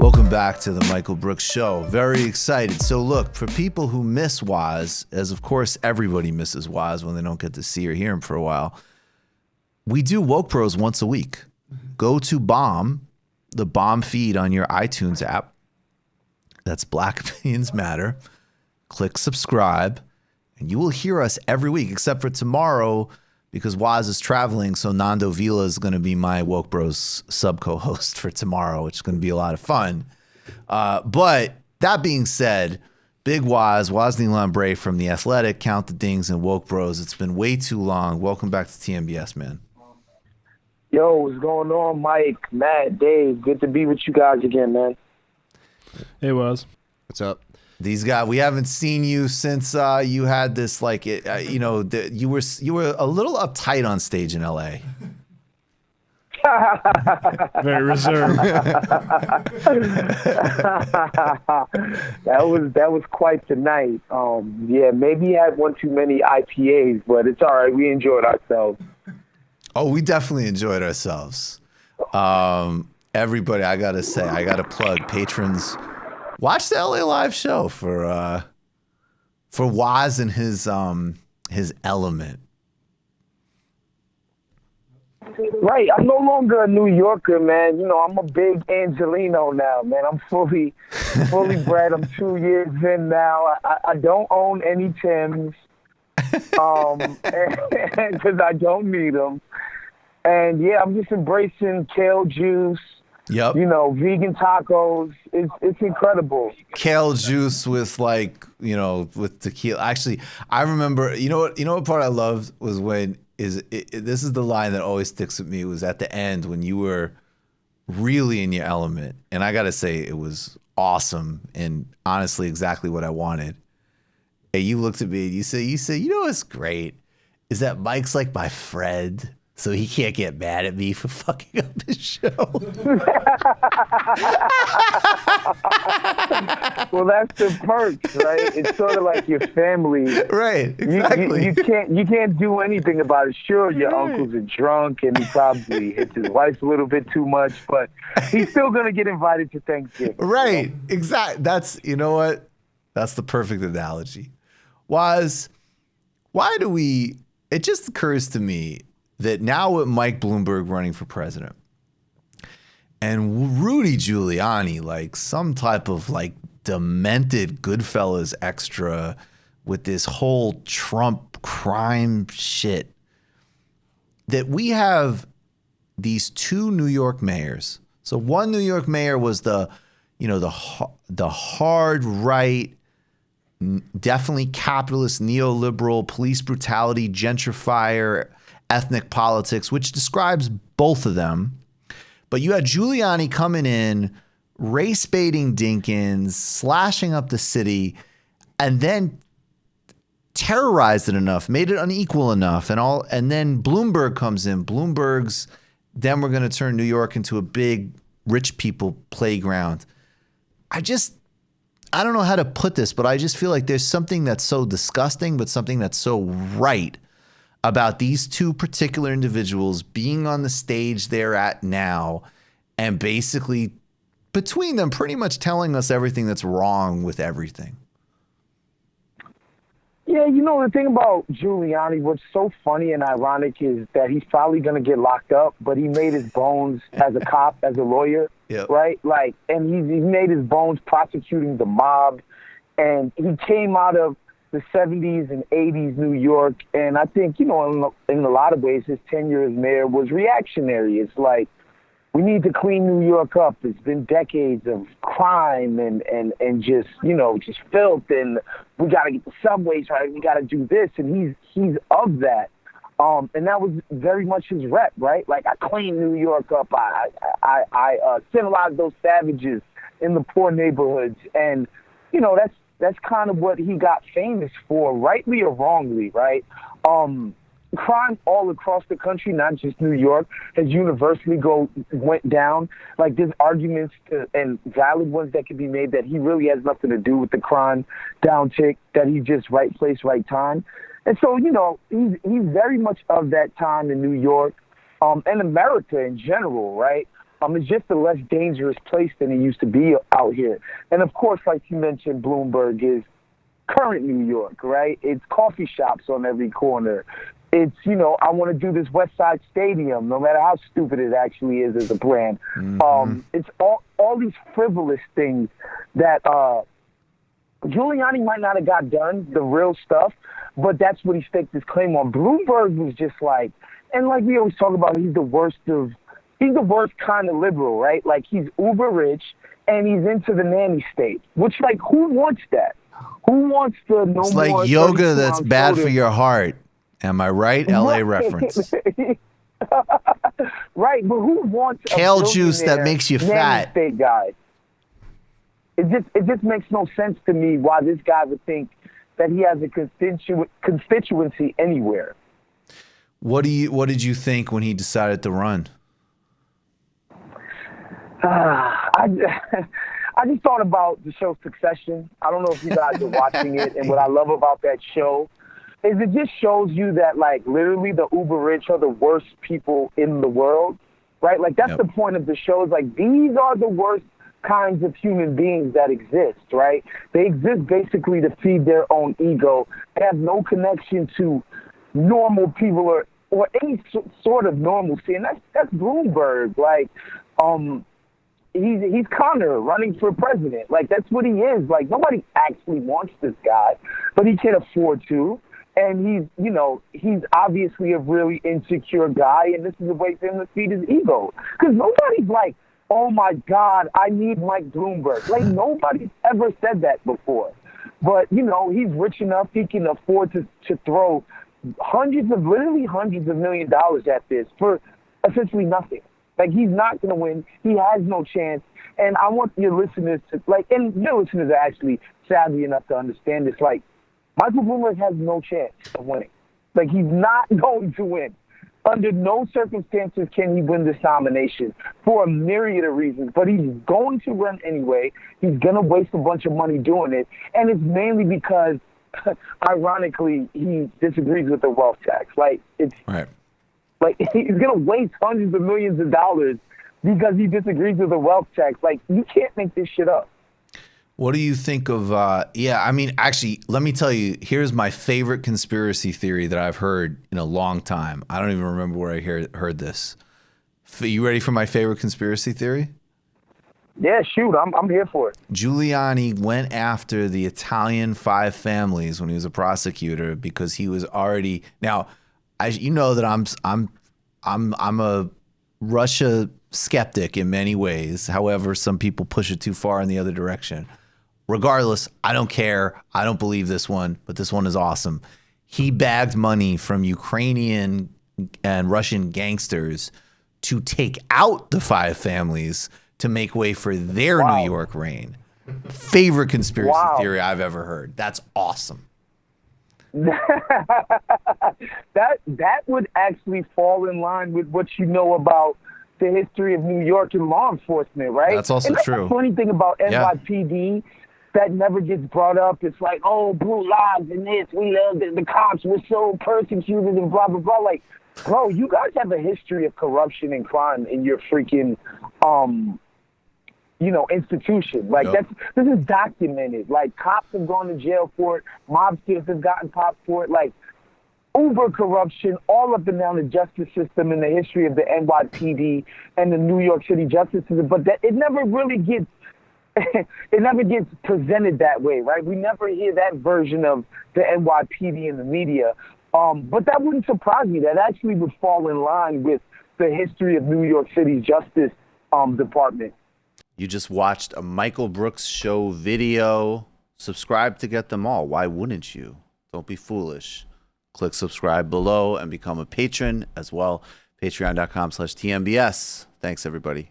Welcome back to the Michael Brooks Show. Very excited. So look, for people who miss Woz, as of course everybody misses Woz when they don't get to see or hear him for a while, we do Woke Bros once a week. Go to Bomb, the Bomb feed on your iTunes app. That's Black Opinions Matter. Click subscribe, and you will hear us every week, except for tomorrow, because Woz is traveling, so Nando Vila is going to be my Woke Bros sub-co-host for tomorrow, which is going to be a lot of fun. But that being said, Big Wosny Lambre from The Athletic, Count the Dings, and Woke Bros. It's been way too long. Welcome back to TMBS, man. Yo, what's going on, Mike, Matt, Dave? Good to be with you guys again, man. Hey, Woz. What's up? These guys, we haven't seen you since you had this, like, you were a little uptight on stage in LA. Very reserved. that was quite the night. Yeah, maybe he had one too many IPAs, but it's all right. We enjoyed ourselves. Oh, we definitely enjoyed ourselves. Everybody, I gotta say, I gotta plug patrons. Watch the LA Live show for Woz and his element. Right, I'm no longer a New Yorker, man. You know, I'm a big Angelino now, man. I'm fully bred. I'm 2 years in now. I don't own any Timbs, because I don't need them. And yeah, I'm just embracing kale juice. Yep. You know, vegan tacos. It's incredible. Kale juice with with tequila. Actually, I remember. You know what part I loved was when this is the line that always sticks with me. It was at the end when you were really in your element, and I gotta say it was awesome and honestly exactly what I wanted. And you looked at me and you said, you know what's great is that Mike's like my friend. So he can't get mad at me for fucking up his show. Well, that's the perks, right? It's sort of like your family. Right, exactly. You can't do anything about it. Sure, your uncle's a drunk and he probably hits his wife a little bit too much, but he's still going to get invited to Thanksgiving. Right, exactly. You know what? That's the perfect analogy. It just occurs to me that now with Mike Bloomberg running for president and Rudy Giuliani, like some type of like demented Goodfellas extra with this whole Trump crime shit, that we have these two New York mayors. So one New York mayor was the hard right, definitely capitalist, neoliberal, police brutality, gentrifier, ethnic politics, which describes both of them. But you had Giuliani coming in, race baiting Dinkins, slashing up the city, and then terrorized it enough, made it unequal enough, and then Bloomberg comes in. Then we're going to turn New York into a big rich people playground. I don't know how to put this, but I just feel like there's something that's so disgusting, but something that's so right about these two particular individuals being on the stage they're at now and basically between them pretty much telling us everything that's wrong with everything. Yeah, you know, the thing about Giuliani, what's so funny and ironic is that he's probably going to get locked up, but he made his bones as a cop, as a lawyer, right? Like, and he made his bones prosecuting the mob, and he came out of the 70s and 80s New York, and I think, you know, in a lot of ways, his tenure as mayor was reactionary. It's like, we need to clean New York up. It's been decades of crime and just, you know, just filth, and we got to get the subways right. We got to do this, and he's of that. And that was very much his rep, right? Like, I clean New York up. I civilize those savages in the poor neighborhoods, and you know, that's kind of what he got famous for, rightly or wrongly, right? Crime all across the country, not just New York, has universally went down. Like, there's arguments and valid ones that can be made that he really has nothing to do with the crime downtick, that he's just right place, right time. And so, you know, he's very much of that time in New York, and America in general, right? It's just a less dangerous place than it used to be out here. And of course, like you mentioned, Bloomberg is current New York, right? It's coffee shops on every corner. It's, I want to do this West Side Stadium, no matter how stupid it actually is as a brand. Mm-hmm. It's all these frivolous things that Giuliani might not have got done, the real stuff, but that's what he staked his claim on. Bloomberg was just like, and like we always talk about, he's the worst kind of liberal, right? Like, he's uber rich and he's into the nanny state, which, like, who wants that? Who wants the no It's more like yoga that's bad soda? For your heart. Am I right? LA reference. Right, but who wants kale juice that makes you fat? State guy? It just makes no sense to me why this guy would think that he has a constituency anywhere. What did you think when he decided to run? I just thought about the show Succession. I don't know if you guys are watching it, and what I love about that show is it just shows you that, like, literally the uber rich are the worst people in the world, right? Like, that's the point of the show, is like, these are the worst kinds of human beings that exist, right? They exist basically to feed their own ego. They have no connection to normal people or any sort of normalcy, and that's Bloomberg. Like, he's Connor running for president. Like, that's what he is. Like, nobody actually wants this guy, but he can afford to. And he's obviously a really insecure guy, and this is a way for him to feed his ego. Because nobody's like, oh my God, I need Mike Bloomberg. Like, nobody's ever said that before. But, he's rich enough, he can afford to throw literally hundreds of $1 million at this for essentially nothing. Like, he's not going to win. He has no chance. And I want your listeners to, like, and your listeners are actually savvy enough to understand this. Like, Michael Bloomberg has no chance of winning. Like, he's not going to win. Under no circumstances can he win this nomination for a myriad of reasons. But he's going to run anyway. He's going to waste a bunch of money doing it. And it's mainly because, ironically, he disagrees with the wealth tax. Like, it's right. Like, he's going to waste hundreds of millions of dollars because he disagrees with the wealth tax. Like, you can't make this shit up. What do you think of, actually, let me tell you, here's my favorite conspiracy theory that I've heard in a long time. I don't even remember where I heard this. You ready for my favorite conspiracy theory? Yeah, shoot, I'm here for it. Giuliani went after the Italian 5 families when he was a prosecutor because he was already, now, you know that I'm a Russia skeptic in many ways. However, some people push it too far in the other direction. Regardless, I don't care. I don't believe this one, but this one is awesome. He bagged money from Ukrainian and Russian gangsters to take out the 5 families to make way for their New York reign. Favorite conspiracy theory I've ever heard. That's awesome. That would actually fall in line with what you know about the history of New York and law enforcement, right? That's also true. The funny thing about NYPD that never gets brought up, it's like, oh, blue lives and this, we love the cops, we're so persecuted and blah, blah, blah. Like, bro, you guys have a history of corruption and crime in your freaking, institution. Like, this is documented. Like, cops have gone to jail for it, mobsters have gotten popped for it. Like, uber corruption all up and down the justice system in the history of the NYPD and the New York City justice system, but it never really gets presented that way, right? We never hear that version of the NYPD in the media. But that wouldn't surprise me. That actually would fall in line with the history of New York City's justice department. You just watched a Michael Brooks show video. Subscribe to get them all. Why wouldn't you? Don't be foolish. Click subscribe below and become a patron as well. Patreon.com/TMBS. Thanks, everybody.